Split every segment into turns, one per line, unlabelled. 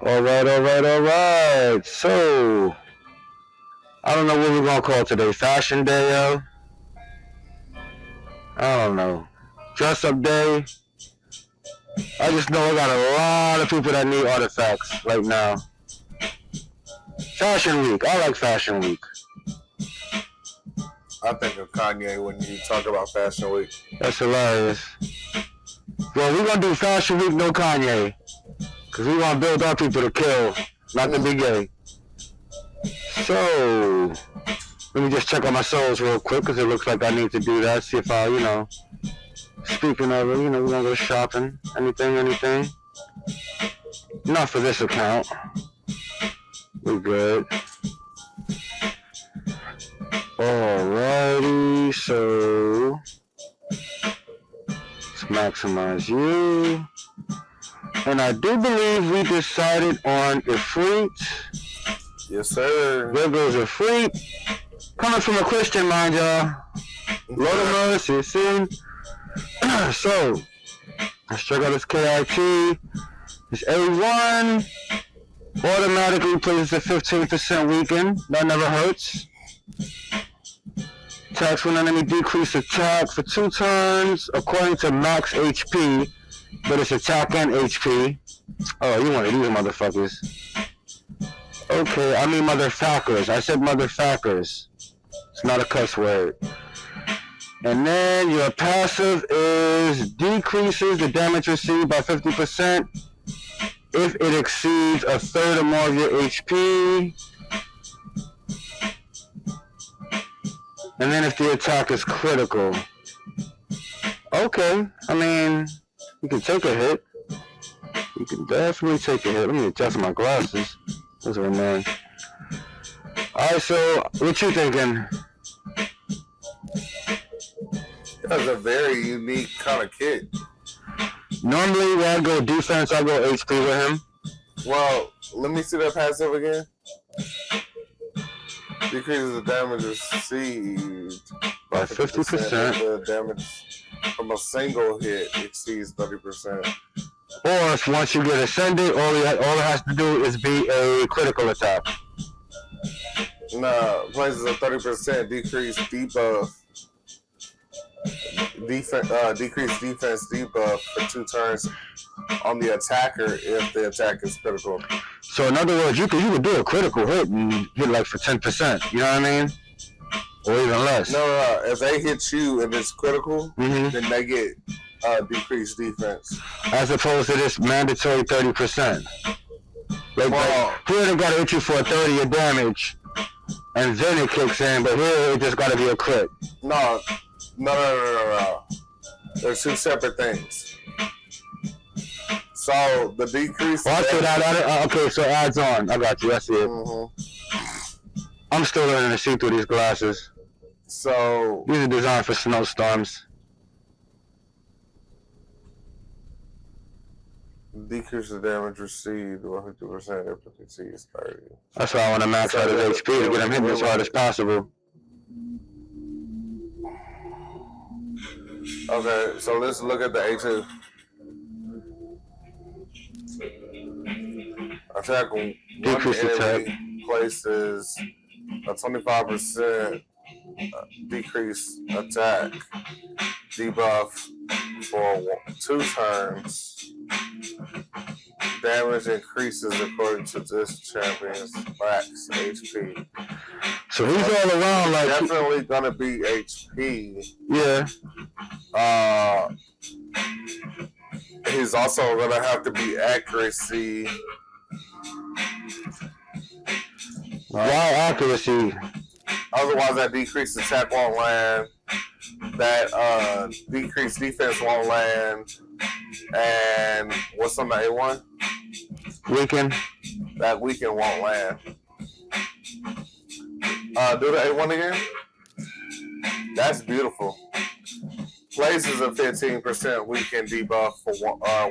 All right. So, I don't know what we're gonna call today. Fashion day, yo. I don't know. Dress up day. I just know I got a lot of people that need artifacts right now. Fashion week. I like fashion week.
I think of Kanye when you talk about Fashion Week.
That's hilarious. Well, we're gonna do Fashion Week, no Kanye. Because we want to build our people to kill, not to be gay. So, let me just check on my souls real quick because it looks like I need to do that. See if I, speaking of it, we're going to go shopping. Anything. Not for this account. We're good. Alrighty, so let's maximize you. And I do believe we decided on Ifrit.
Yes, sir.
There goes Ifrit. Coming from a Christian mind, y'all. Lord of mercy, sin. So, let's check out this KIT. This A1 automatically places a 15% weaken. That never hurts. Attacks when enemy decrease attack for 2 turns according to max HP. But it's attack and HP. Oh, you one of these motherfuckers. Okay, I mean motherfuckers. I said motherfuckers. It's not a cuss word. And then your passive is decreases the damage received by 50% if it exceeds a third or more of your HP. And then if the attack is critical. Okay, I mean, you can take a hit. You can definitely take a hit. Let me adjust my glasses. Those are annoying. Alright, so what you thinking?
That's a very unique kind of kid.
Normally when I go defense, I go HP with him.
Well, let me see that passive again. Decreases the damage received
by 50%.
The damage from a single hit exceeds 30%.
Or if once you get ascended, all it has to do is be a critical attack.
Nah, places a 30% decreased debuff. Decreased defense debuff for 2 turns on the attacker if the attack is critical.
So in other words, you could do a critical hit and hit like for 10%. You know what I mean? Or even less.
No. If they hit you and it's critical, then they get decreased defense.
As opposed to this mandatory 30%. Here they gotta hit you for a 30 of damage, and then it kicks in. But here it just gotta be a crit.
No. They're 2 separate things. So the decrease.
Well, I see that. Okay, so adds on. I got you. I see it. I'm still learning to see through these glasses.
So
these are designed for snowstorms.
Decrease the damage received 150% if it exceeds 30.
That's why I want to max out his HP to get him hitting as hard as possible.
Okay, so let's look at the A2. Attack
decrease attack
places a 25% decrease attack debuff for 2 turns. Damage increases according to this champion's max HP.
So he's all around like
definitely gonna be HP.
Yeah.
He's also gonna have to be accuracy.
Why accuracy?
Otherwise, that decreased attack won't land. That decreased defense won't land. And what's on the A1?
Weaken.
That weaken won't land. Do the A1 again. That's beautiful. Places a 15% weaken debuff for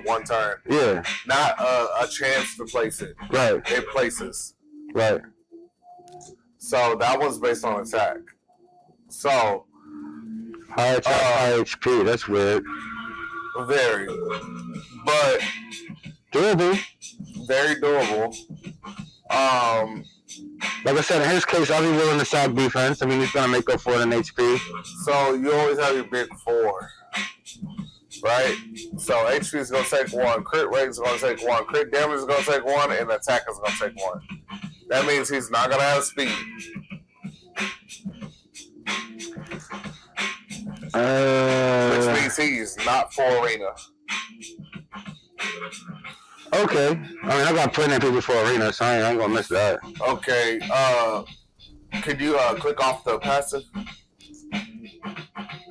1 turn.
Yeah.
Not a chance to place it.
Right.
It places.
Right.
So that was based on attack. So
high attack, high HP. That's weird.
Very. But
durable.
very doable.
Like I said, in his case, I'll be willing to sack defense. I mean, he's going to make up for it in HP.
So you always have your big four, right? So HP is going to take 1, crit rate is going to take 1, crit damage is going to take 1, and attack is going to take 1. That means he's not going to have speed. Which means he's not for arena.
Okay. I mean, I got plenty of people for arena, so I ain't gonna miss that.
Okay. Could you click off the passive?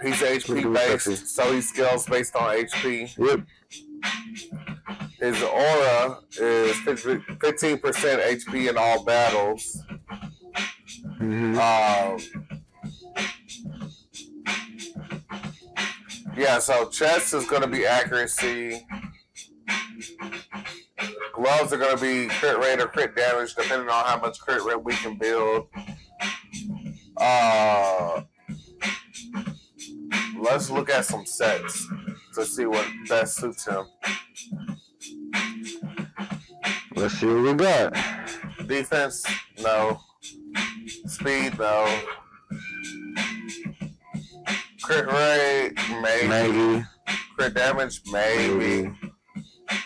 He's HP based, so he scales based on HP.
Yep.
His aura is 15% HP in all battles. Yeah, so chest is going to be accuracy. Gloves are going to be crit rate or crit damage, depending on how much crit rate we can build. Let's look at some sets to see what best suits him.
Let's see what we got.
Defense, no. Speed, no. Crit rate, maybe. Crit damage, maybe.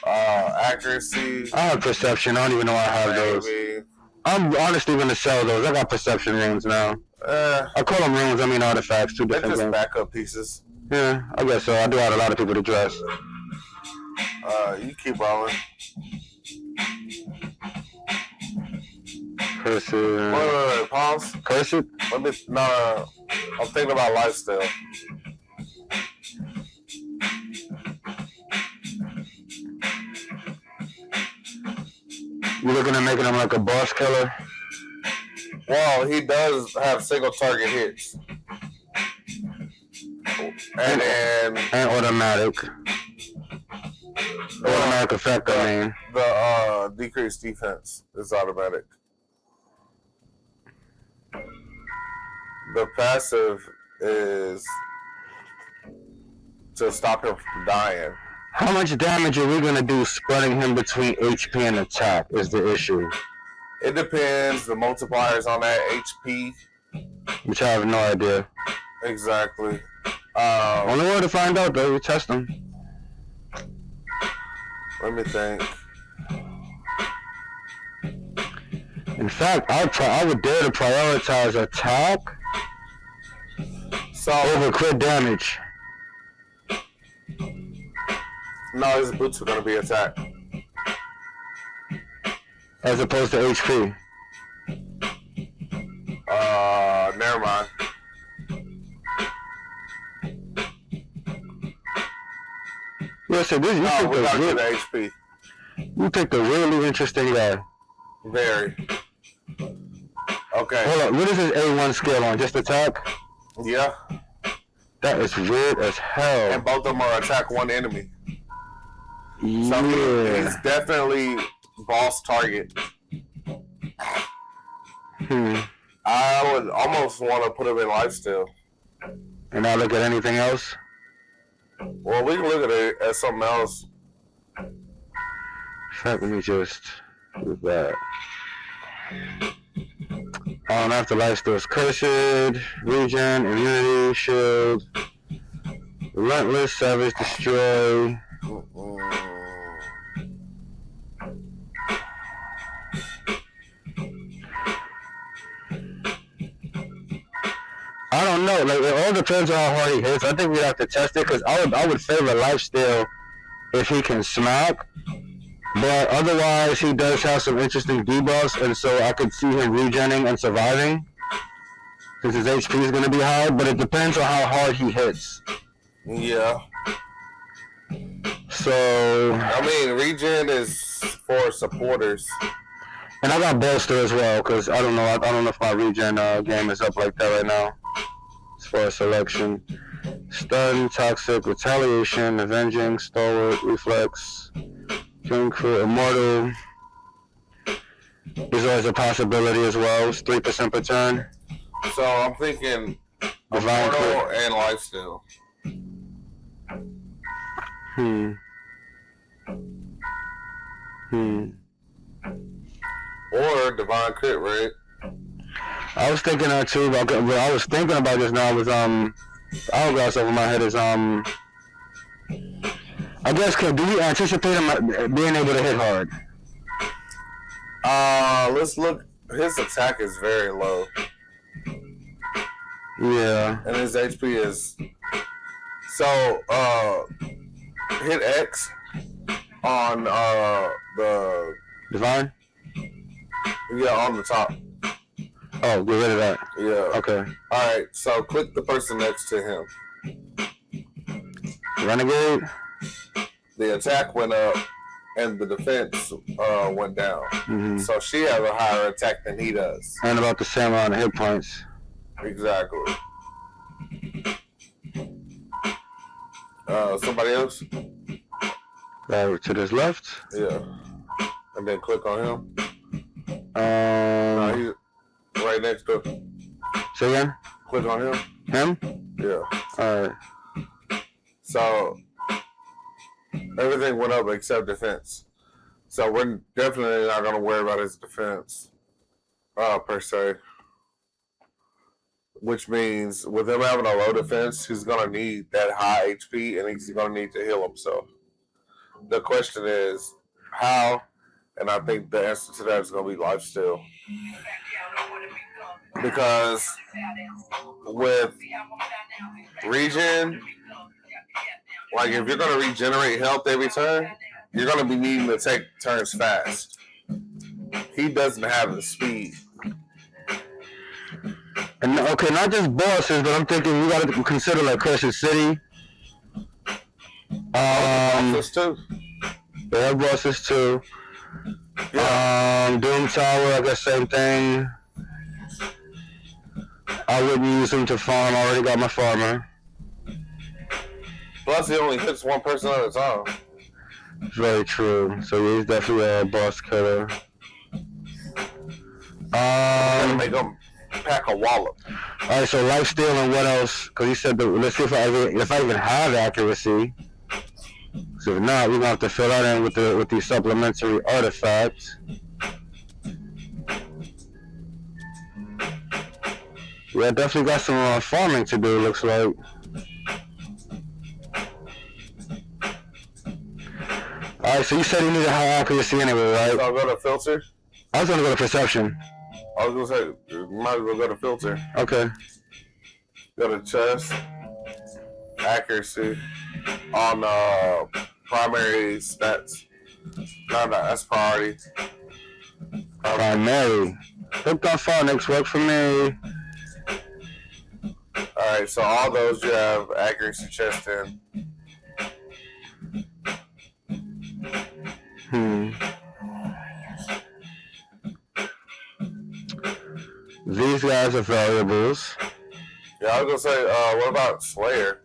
Accuracy.
I have perception. I don't even know I have those. I'm honestly going to sell those. I got perception runes now. I call them runes, I mean artifacts. Two different
things. They're just
things.
backup pieces.
Yeah, I guess so. I do have a lot of people to dress.
You keep rolling.
Curse it.
Wait, pause.
Curse it?
No. I'm thinking about lifestyle.
You looking at making him like a boss killer?
Well, he does have single target hits. And
automatic. Automatic effect, I mean.
The decreased defense is automatic. The passive is to stop him from dying.
How much damage are we going to do spreading him between HP and attack is the issue.
It depends. The multipliers on that HP.
Which I have no idea.
Exactly.
Only way to find out, though. You test them.
Let me think.
In fact, I would dare to prioritize attack over crit damage.
No, his boots are going to be attack.
As opposed to HP.
Never mind.
Listen, we got
the HP.
You picked a really interesting guy.
Very. Okay.
Hold on, what is his A1 skill on? Just attack?
Yeah.
That is weird as hell.
And both of them are attack one enemy.
Yeah.
So he's definitely boss target. I would almost want to put him in lifesteal.
And not look at anything else?
Well, we can look at it as something else.
In fact, let me just do that. After lifesteal is cursed, regen, immunity, shield, relentless, savage, destroy. I don't know. Like, it all depends on how hard he hits. I think we'd have to test it because I would favor lifesteal if he can smack. But otherwise, he does have some interesting debuffs, and so I could see him regenning and surviving since his HP is going to be high. But it depends on how hard he hits.
Yeah.
So
I mean, regen is for supporters.
And I got bolster as well because I don't know. I don't know if my regen game is up like that right now. As far as selection, stun, toxic, retaliation, avenging, stalwart, reflex, killing crew, immortal. There's always a possibility as well. It's 3% per turn.
So I'm thinking immortal and lifesteal. or divine crit rate.
I was thinking that too, but what I was thinking about just now was the hourglass over my head is I guess do we anticipate him being able to hit hard?
Let's look. His attack is very low.
Yeah.
And his HP is so hit X on the
divine.
Yeah, on the top.
Oh, get rid of that.
Yeah.
Okay.
All right. So click the person next to him.
Renegade.
The attack went up, and the defense went down.
Mm-hmm.
So she has a higher attack than he does.
And about the same amount of hit points.
Exactly. Somebody else?
To this left.
Yeah. And then click on him.
No,
he's right next to him.
Say again?
Click on him.
Him?
Yeah.
Alright.
So everything went up except defense. So we're definitely not going to worry about his defense, per se. Which means with him having a low defense, he's going to need that high HP and he's going to need to heal himself. The question is how, and I think the answer to that is going to be lifesteal. Because with regen, like if you're going to regenerate health every turn, you're going to be needing to take turns fast. He doesn't have the speed.
And okay, not just bosses, but I'm thinking we got to consider like Crescent City.
Bosses too.
They have bosses too.
Yeah.
Doom Tower, I guess same thing. I wouldn't use him to farm. I already got my farmer.
Plus, he only hits one person at a time.
Very true. So yeah, he's definitely a boss killer.
Make him pack a wallop.
All right, so lifesteal and what else? Because you said let's see if I even have accuracy. So if not, we're gonna have to fill that in with these supplementary artifacts. Yeah, definitely got some farming to do. Looks like. All right, so you said you need a high accuracy anyway, right?
So I'll go to filter.
I was gonna go to perception.
I was gonna say you might as well go to filter.
Okay.
Go to chest, accuracy on primary stats. No, that's priority.
Primary. Hooked on phonics work for me.
Alright, so all those you have accuracy chest in.
These guys are variables.
Yeah, I was gonna say, what about Slayer?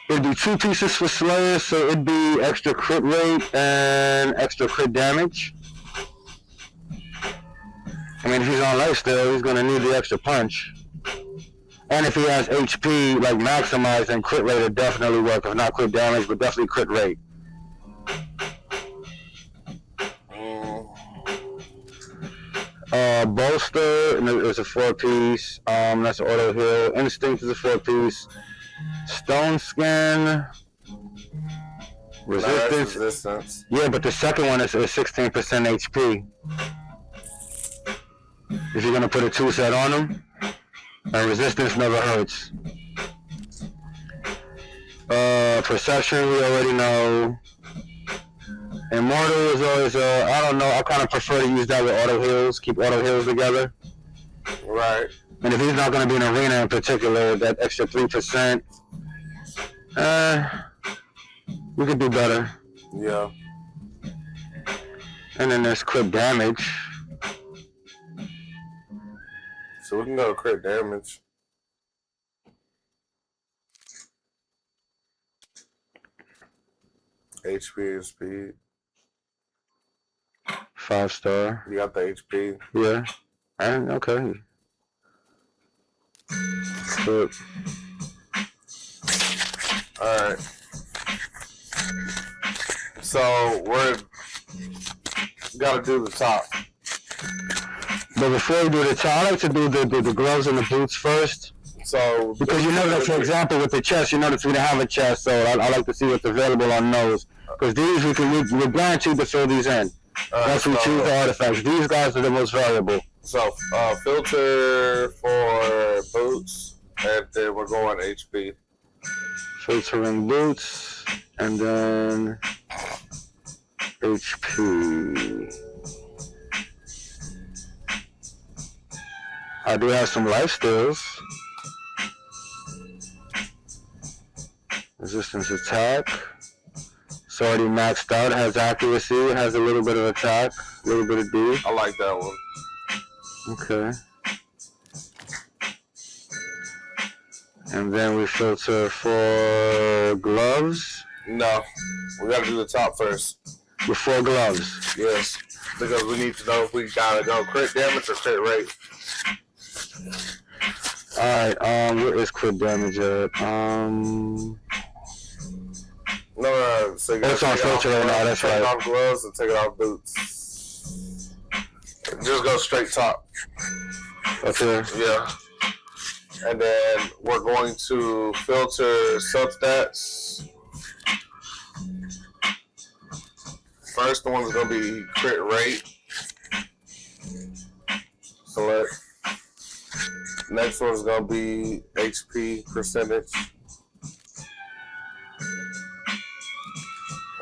It'd be 2 pieces for Slayer, so it'd be extra crit rate and extra crit damage. I mean, if he's on lifesteal, he's gonna need the extra punch. And if he has HP like maximized, then crit rate would definitely work. If not crit damage, but definitely crit rate. Bolster, and it's a 4-piece. That's auto heal. Instinct is a 4-piece. Stone skin. Resistance. Yeah, but the second one is 16% HP. If you're gonna put a 2-set on them, and resistance never hurts. Perception, we already know. Immortal is always, I don't know, I kind of prefer to use that with auto heals, keep auto heals together.
Right.
And if he's not going to be in arena in particular, that extra 3%, we could do better.
Yeah.
And then there's crit damage.
So we can go to crit damage. HP and speed.
5-star.
You got the HP.
Yeah. Okay. Good.
Alright. So we're gotta do the top.
But before you do the top, I like to do the gloves and the boots first.
So
because you know that, for example, with the chest, you notice we don't have a chest, so I like to see what's available on those. Because these we're guaranteed to fill these in. Once we choose the artifacts, these guys are the most valuable.
So filter for boots, and then we're going HP.
Filtering boots, and then HP. I do have some life steals. Resistance attack. It's already maxed out. It has accuracy. It has a little bit of attack. A little bit of D.
I like that one.
Okay. And then we filter for gloves.
No, we gotta do the top first.
Before gloves.
Yes, because we need to know if we gotta go crit damage or crit rate.
Alright, where is crit damage at?
No. So you
it's on filter right now, that's right.
Take it off gloves and take it off boots. Just go straight top.
Okay.
Yeah. And then we're going to filter substats. First one's going to be crit rate. Select. Next one's going to be HP percentage.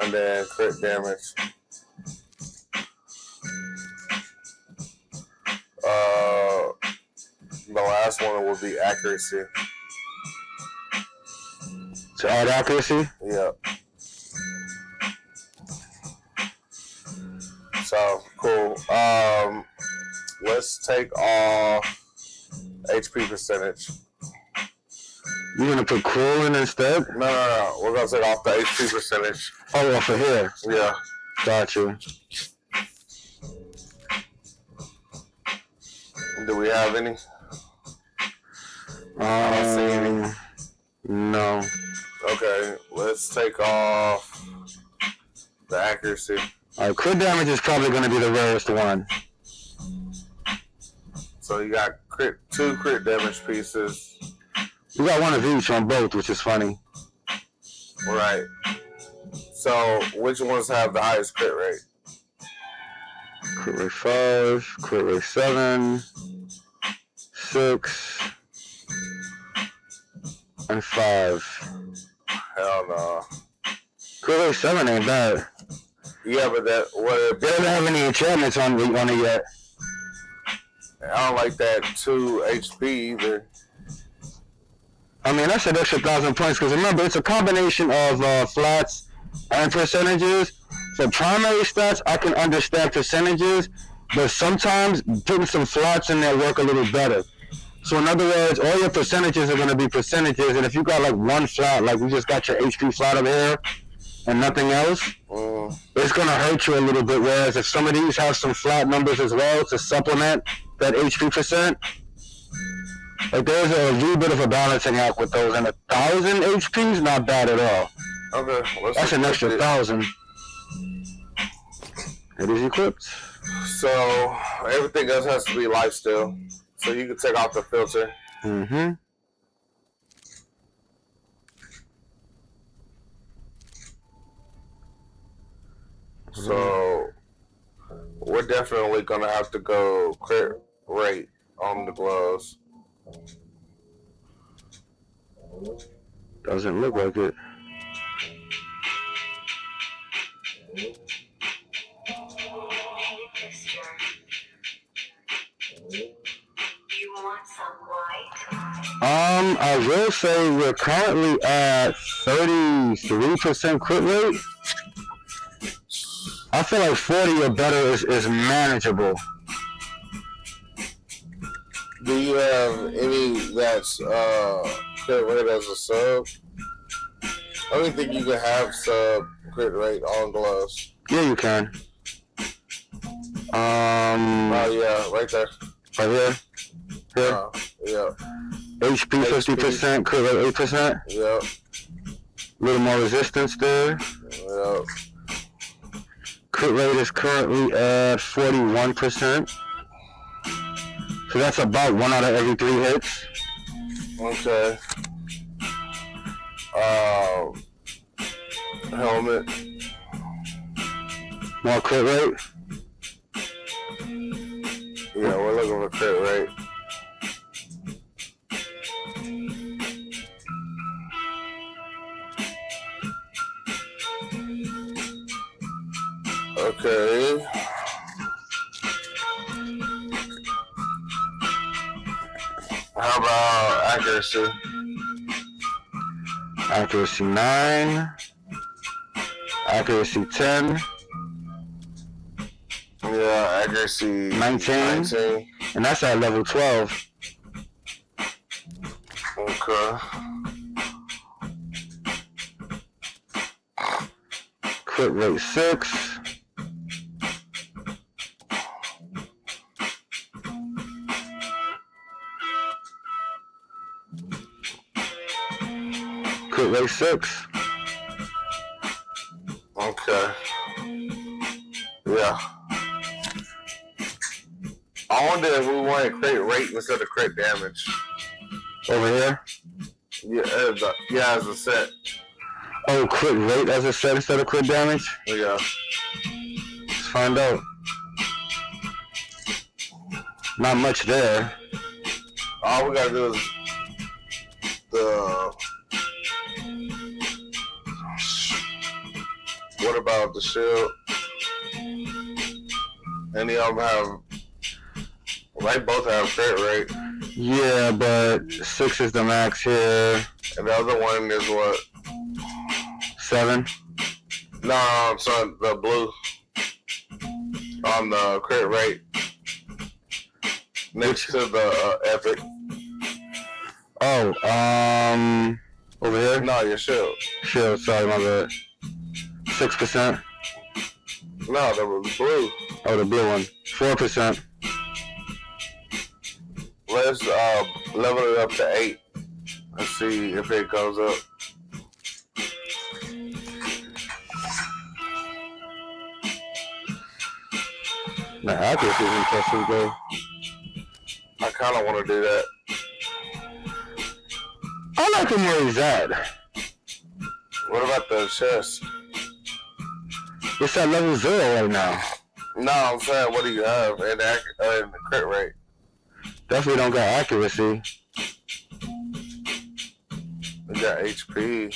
And then crit damage. The last one will be accuracy.
To add accuracy?
Yeah. So, cool. Let's take off HP percentage.
You're going to put cruel in instead?
No. We're going to take off the HP percentage.
Oh, off of here?
Yeah.
Got you.
Do we have any? I don't see any.
No.
Okay, let's take off the accuracy.
Alright, crit damage is probably going to be the rarest one.
So you got two crit damage pieces.
You got one of each on both, which is funny.
Right. So which ones have the highest crit rate?
Crit rate 5, crit rate 7, 6, and 5.
Hell no.
Crit rate 7 ain't bad.
Yeah, but that what?
They don't have any enchantments on it yet.
I don't like that 2 HP either.
I mean, that's an extra 1,000 points, because remember, it's a combination of flats and percentages. For primary stats, I can understand percentages, but sometimes putting some flats in there work a little better. So in other words, all your percentages are going to be percentages, and if you got like one flat, like you just got your HP flat over here and nothing else, it's going to hurt you a little bit, whereas if some of these have some flat numbers as well to supplement that HP percent, like there's a little bit of a balancing act with those, and 1,000 HP is not bad at all.
Okay,
that's an extra 1,000. It is equipped.
So everything else has to be lifesteal. So you can take off the filter.
Mm-hmm.
So we're definitely gonna have to go crit rate on the gloves.
Doesn't look like it. I will say we're currently at 33% crit rate. I feel like 40 or better is manageable.
Do you have any that's crit rate as a sub? I don't think you can have sub crit rate on gloves.
Yeah, you can.
Oh yeah, right there.
Right here? Here?
Yeah.
HP 50%, crit rate 8%.
Yep.
A little more resistance there.
Yep.
Crit crit rate is currently at 41%. So that's about 1 out of every 3 hits.
Okay. Helmet.
More crit rate.
Yeah, we're looking for crit rate. Okay. How about accuracy?
Accuracy 9. Accuracy 10.
Yeah, accuracy
19. And that's at level 12.
Okay.
Crit rate 6. Crit rate 6.
Okay. Yeah. I wonder if we want to crit rate instead of crit damage.
Over here?
Yeah, as a set.
Oh, crit rate as a set instead of crit damage?
Yeah.
Let's find out. Not much there.
All we gotta do is what about the shield? Any of them have, they both have crit rate.
Yeah, but 6 is the max here.
And the other one is what?
7.
No, it's on the blue. On the crit rate. Next to the epic.
Oh, over here?
No, your shield.
Shield, sorry, my bad. 6%.
No, that was blue.
Oh, the blue one. 4%.
Let's level it up to 8. Let's see if it goes up.
The accuracy is impressive, though.
I kind of want to do that.
I like him where he's at.
What about the chest?
It's at level 0 right now.
No, I'm saying, what do you have in the crit rate?
Definitely don't got accuracy.
We got HP.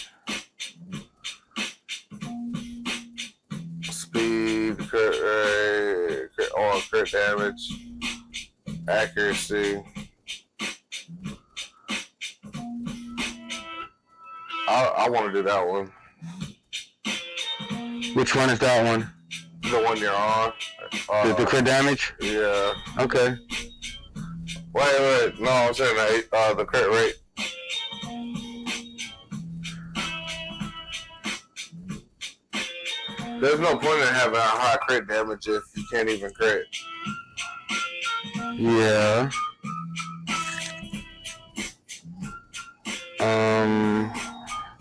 Speed, crit rate, crit damage, accuracy. I want to do that one.
Which one is that one?
The one you're on.
The crit damage?
Yeah.
Okay.
Wait. No, I'm saying the crit rate. There's no point in having a high crit damage if you can't even crit.
Yeah.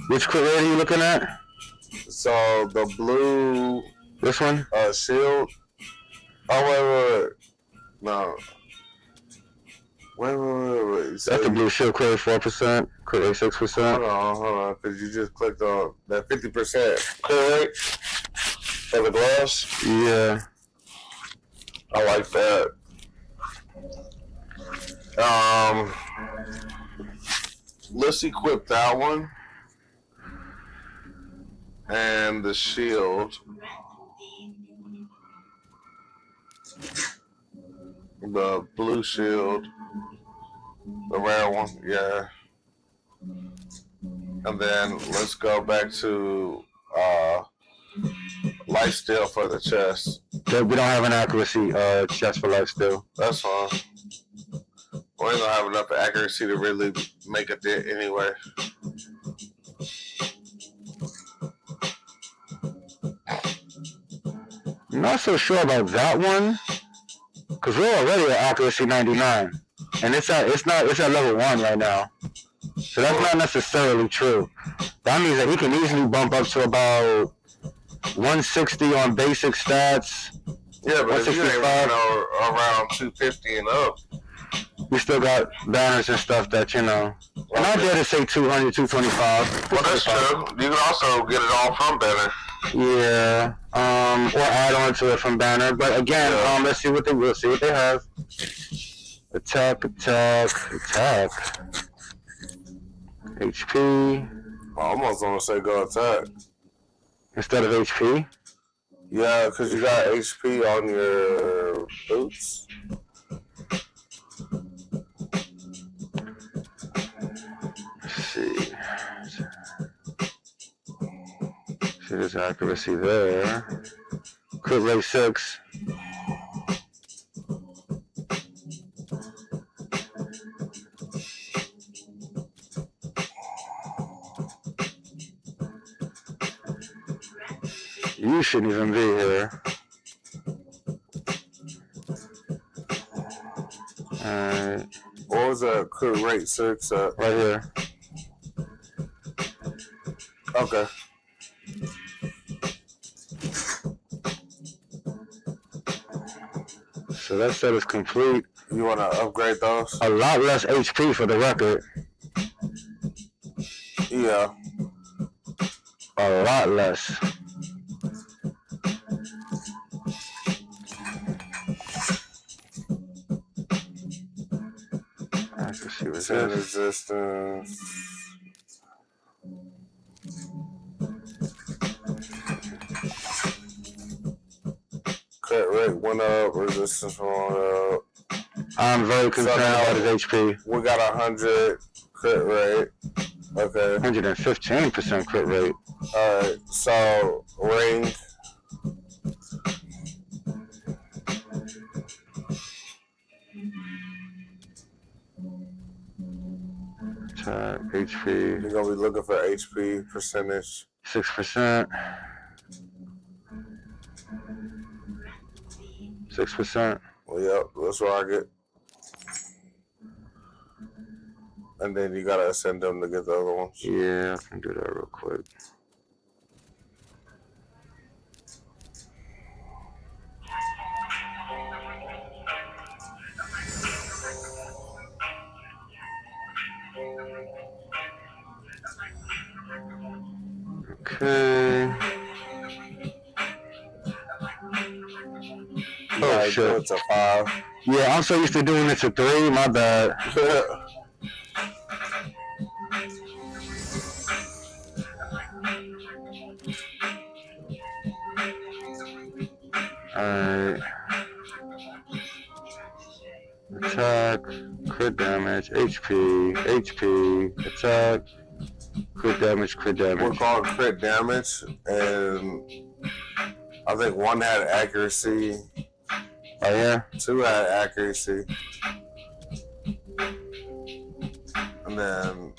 Which crit rate are you looking at?
So the blue.
This one?
Shield. Oh wait. No. Wait. So
that's the blue shield crit rate 4%, crit rate 6%.
Hold on, because you just clicked on that 50% crit rate for the gloves.
Yeah.
I like that. Let's equip that one. And the shield. The blue shield. The rare one, yeah. And then let's go back to lifesteal for the chest.
We don't have an accuracy chest for lifesteal.
That's fine. We ain't gonna have enough accuracy to really make a dent anyway.
I'm not so sure about that one, cause we're already at accuracy 99, and it's at level 1 right now. So that's not necessarily true. That means that he can easily bump up to about 160 on basic stats.
Yeah, but if you ain't around 250 and up,
you still got banners and stuff that, you know. And I dare to say 200, 225.
Well, that's true. You can also get it all from banner.
Yeah. Or add on to it from banner. But again, let's see what they will. See what they have. Attack. HP.
I almost want to say go attack.
Instead of HP?
Yeah, because you got HP on your boots.
Let's see. See, there's accuracy there. Crit rate 6. You shouldn't even be here. Alright.
What was that crit rate 6 at?
Right here.
Okay.
So that set is complete.
You want to upgrade those?
A lot less HP for the record.
Yeah.
A lot less. Accuracy,
resistance. Crit rate went up, resistance went up.
I'm very concerned about his HP.
We got 100 crit rate. Okay.
115% crit rate.
Alright, so ring.
Attack, HP.
You're gonna be looking for HP percentage.
6%. 6%.
Well, yep, that's what I get. And then you gotta ascend them to get the other ones.
Yeah, I can do that real quick. Okay. Oh shit.
It's a 5.
Yeah, I'm so used to doing it to 3. My bad. Alright. Attack, crit damage, HP, attack, crit damage.
We're called crit damage, and I think 1 had accuracy.
Oh yeah?
2 had accuracy. And then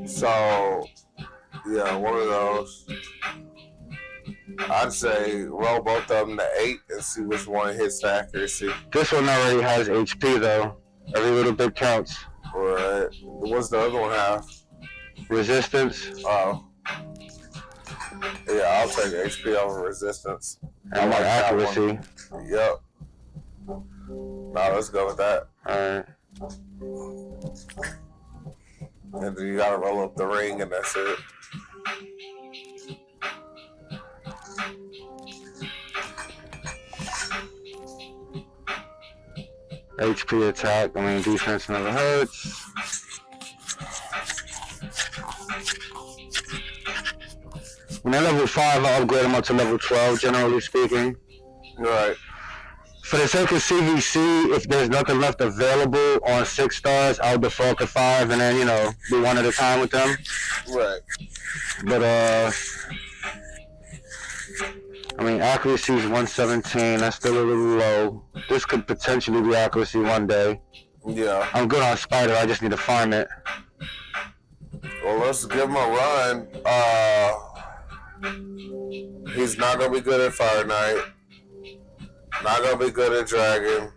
so yeah, one of those. I'd say roll both of them to 8 and see which one hits the accuracy.
This one already has HP though. Every little bit counts.
Right. What's the other one have?
Resistance.
Oh. Yeah, I'll take HP over resistance.
And like accuracy.
Yep. Now let's go with that.
Alright.
And then you gotta roll up the ring and that's it.
HP attack, defense never hurts. When they're level 5, I upgrade them up to level 12, generally speaking.
Right.
For the sake of CVC, if there's nothing left available on 6 stars, I'll default to 5 and then, do one at a time with them.
Right.
But, accuracy is 117. That's still a little low. This could potentially be accuracy one day.
Yeah.
I'm good on Spider. I just need to farm it.
Well, let's give him a run. He's not going to be good at Fire Knight. Not going to be good at Dragon.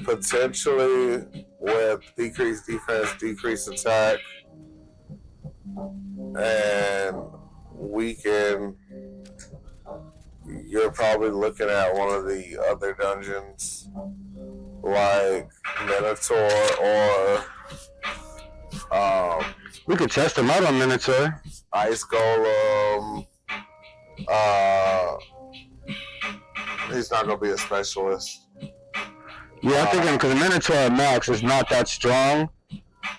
Potentially with decreased defense, decreased attack, and weaken, you're probably looking at one of the other dungeons like Minotaur or
we could test him out on Minotaur.
Ice Golem. He's not gonna be a specialist.
Yeah, I'm thinking because Minotaur Max is not that strong.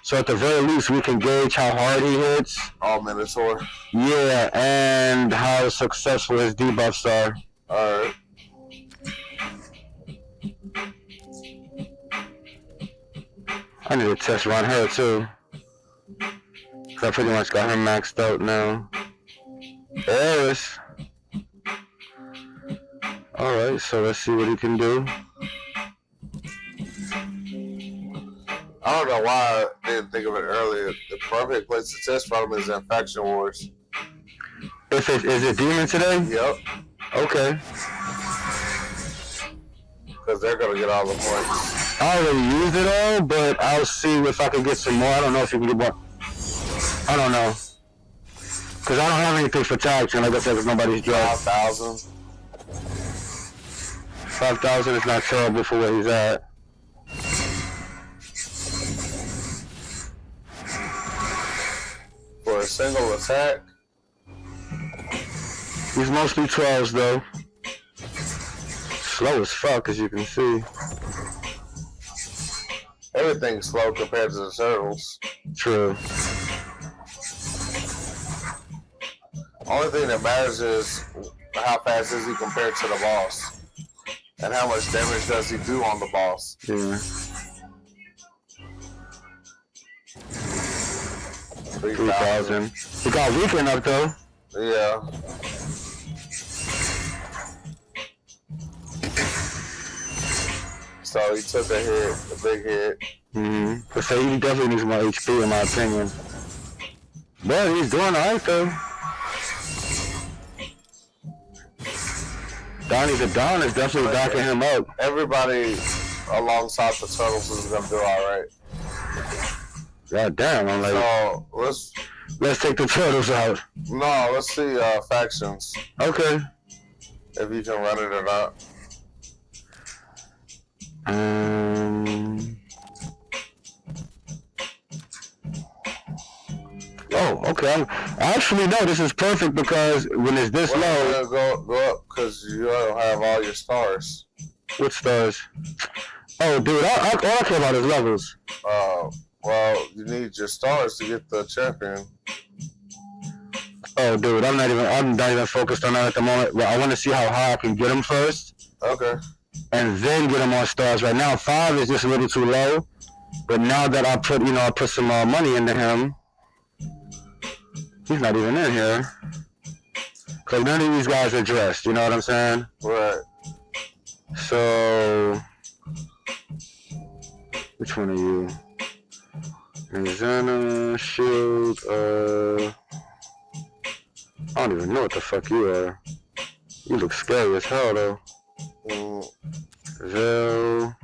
So at the very least, we can gauge how hard he hits.
Oh, Minotaur.
Yeah, and how successful his debuffs are.
Alright.
I need to test run her too. Cause I pretty much got her maxed out now. Eris. Alright, so let's see what he can do.
I don't know why I didn't think of it earlier. The perfect place to test from is in Faction Wars.
Is it Demon today?
Yep.
Okay.
Because they're going to get all the points.
I already used it all, but I'll see if I can get some more. I don't know if you can get more. I don't know. Because I don't have anything for tags, and like I said, because nobody's dropped.
5,000.
5,000 is not terrible for where he's at.
For a single attack.
He's mostly 12s though. Slow as fuck, as you can see.
Everything's slow compared to the turtles.
True.
Only thing that matters is how fast is he compared to the boss. And how much damage does he do on the boss.
Yeah. 3,000. He got weak enough though.
Yeah. So he took a hit, a big hit.
But so he definitely needs more HP in my opinion. But he's doing alright though. Donnie the Don is definitely backing him up.
Everybody alongside the turtles is gonna do alright.
God damn, I'm like,
so
let's take the turtles out.
No, let's see factions.
Okay.
If you can run it or not.
Oh, okay. Actually, no, this is perfect because when it's this low.
Go up because you don't have all your stars.
What stars? Oh, dude, all I care about is levels.
Well, you need your stars to get the champion.
Oh, dude, I'm not even focused on that at the moment. Well, I want to see how high I can get him first.
Okay.
And then get him on stars. Right now, 5 is just a little too low. But now that I put some money into him, he's not even in here. Cause none of these guys are dressed. You know what I'm saying?
Right.
So, which one are you? Arizona, Shield, I don't even know what the fuck you are. You look scary as hell though. Vel.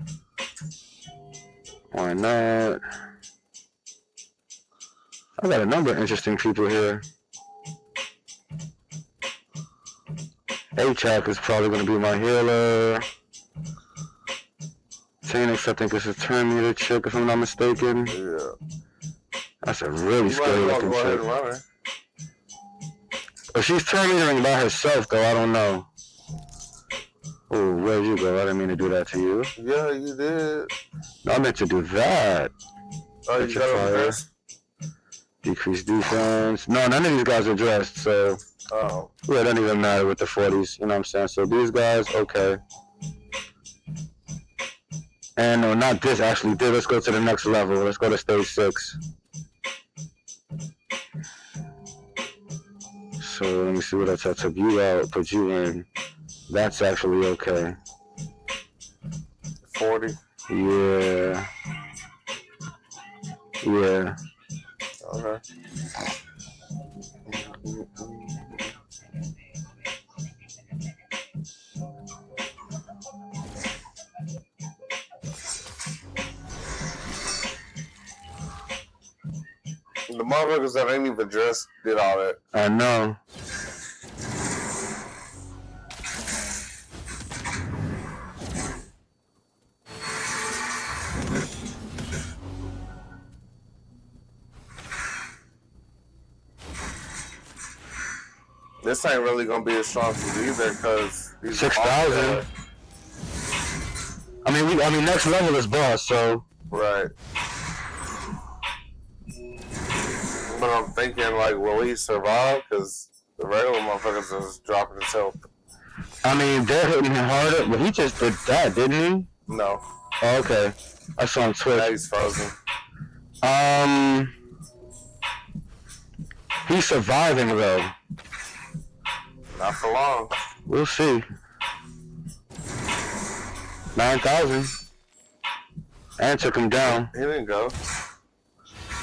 Why not? I got a number of interesting people here. A-Chak is probably going to be my healer. Phoenix, I think this is turn meter chick if I'm not mistaken.
Yeah.
That's a really scary looking chick. But she's turn metering by herself though, I don't know. Oh, where'd you go? I didn't mean to do that to you.
Yeah, you did.
No, I meant to do that.
Oh, you got him dressed?
Decrease defense. No, none of these guys are dressed, so.
Oh.
Yeah, it doesn't even matter with the 40s, you know what I'm saying? So these guys, okay. And no, not this actually. Let's go to the next level. Let's go to stage 6. So let me see what else I took you out, put you in. That's actually okay.
40?
Yeah. Yeah.
Okay. The motherfuckers that ain't even dressed did all that.
I know.
This ain't really gonna be as strong as either, because
6,000. I mean, next level is boss, so.
Right. But I'm thinking, like, will he survive? Because the regular motherfuckers is dropping his health.
I mean, they're hitting him harder, but he just did that, didn't he?
No.
Oh, okay. I saw him twitch.
Now he's frozen.
He's surviving though.
Not for long.
We'll see. 9,000. And took him down.
He didn't go.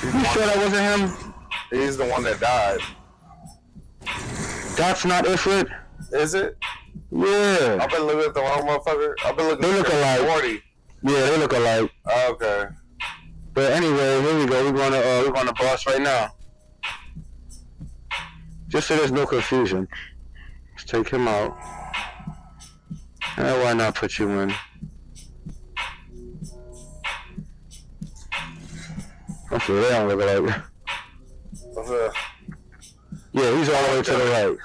You sure that wasn't him?
He's the one that died.
That's not Ifrit?
Is it?
Yeah.
I've been looking at the wrong motherfucker. I've been looking
They
at
look alike.
40.
Yeah, they look alike.
Okay.
But anyway, here we go. We're gonna boss right now. Just so there's no confusion. Let's take him out. And why not put you in? Okay, they don't look alike. Yeah, he's all the way to the right.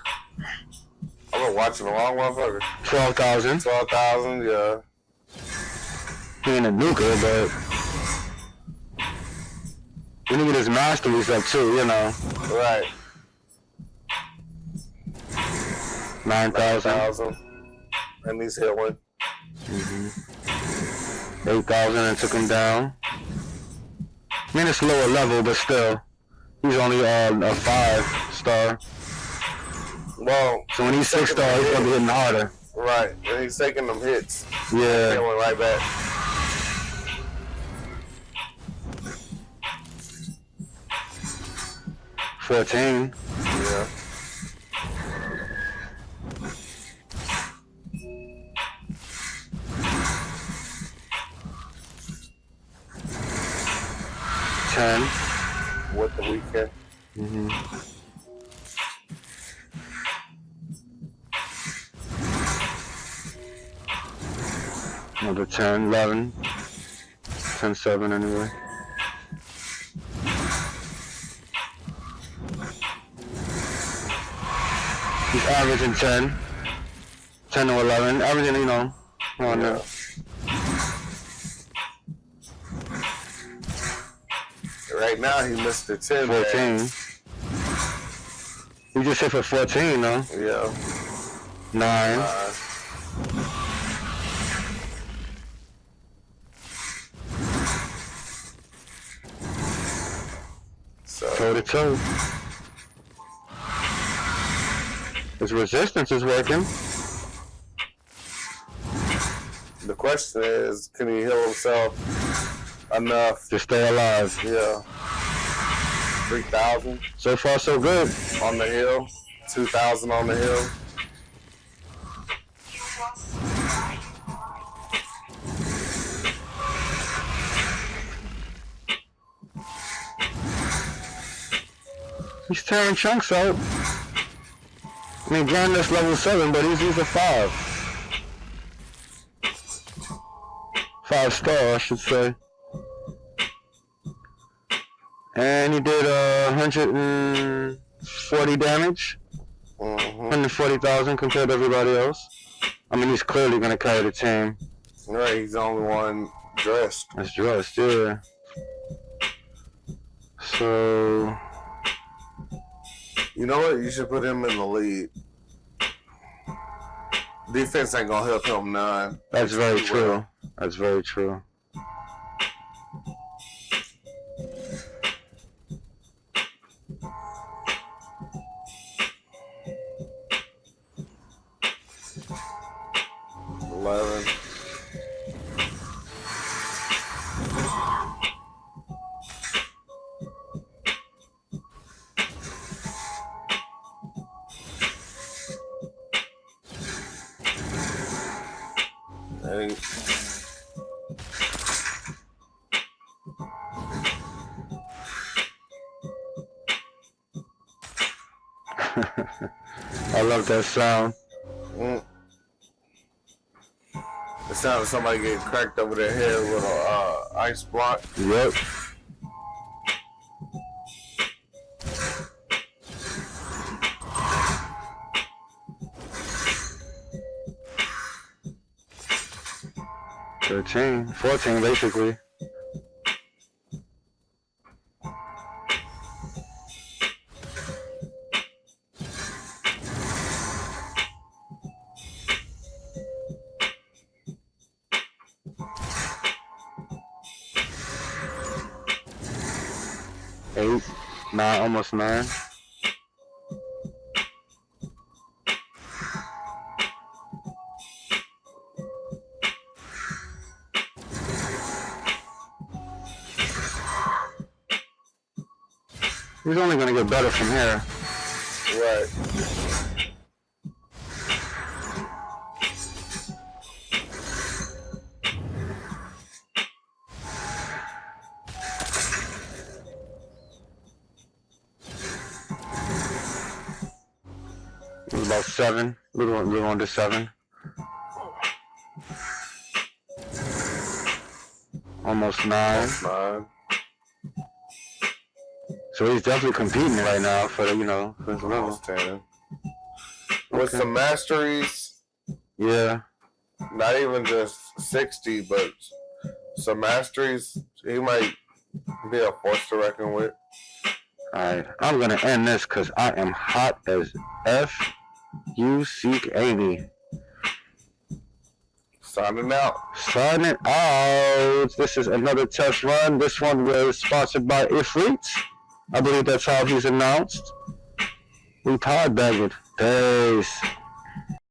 I've been watching the wrong motherfucker.
12,000.
12,000, yeah.
He ain't a nuker, but we need to get his masteries up too, you know.
Right.
9,000.
And he's healing.
8,000 and took him down. I mean, it's lower level, but still. He's only a 5-star.
Well,
So when he's 6-star, he's gonna be hitting harder.
Right. And he's taking them hits.
Yeah.
Healing right back.
$14.
Yeah.
$10.
With the weekend.
Another 10, 11. 10, 7 anyway. He's averaging 10. 10 to 11. Averaging, you know, on there.
Right now, he missed the 10.
14. You just hit for 14, though.
Yeah.
9.
So.
Toe to toe. His resistance is working.
The question is, can he heal himself enough
to stay alive?
Yeah. 3,000.
So far, so good.
On the hill. 2,000 on the hill.
He's tearing chunks out. I mean, Grandness level 7, but he's a 5. 5-star, I should say. And he did 140 damage. 140,000 compared to everybody else. I mean, he's clearly going to carry the team.
Right, he's the only one dressed.
That's dressed, yeah. So...
You know what? You should put him in the lead. Defense ain't gonna help him none.
That's very true. That's very true. I love that sound.
The sound of somebody getting cracked over their head with a ice block.
Yep. $13, $14 basically. $8, $9, almost $9. He's only gonna get better from here.
Right.
It was about 7. Little under 7. Almost 9.
9.
So he's definitely competing right now for the, for his level.
Almost 10. With some masteries.
Yeah.
Not even just 60, but some masteries. He might be a force to reckon with.
Alright, I'm gonna end this because I am hot as F. You seek Amy.
Signing out.
Signing out. This is another test run. This one was sponsored by Ifrit. I believe that's how he's announced. We pod bagged. Peace.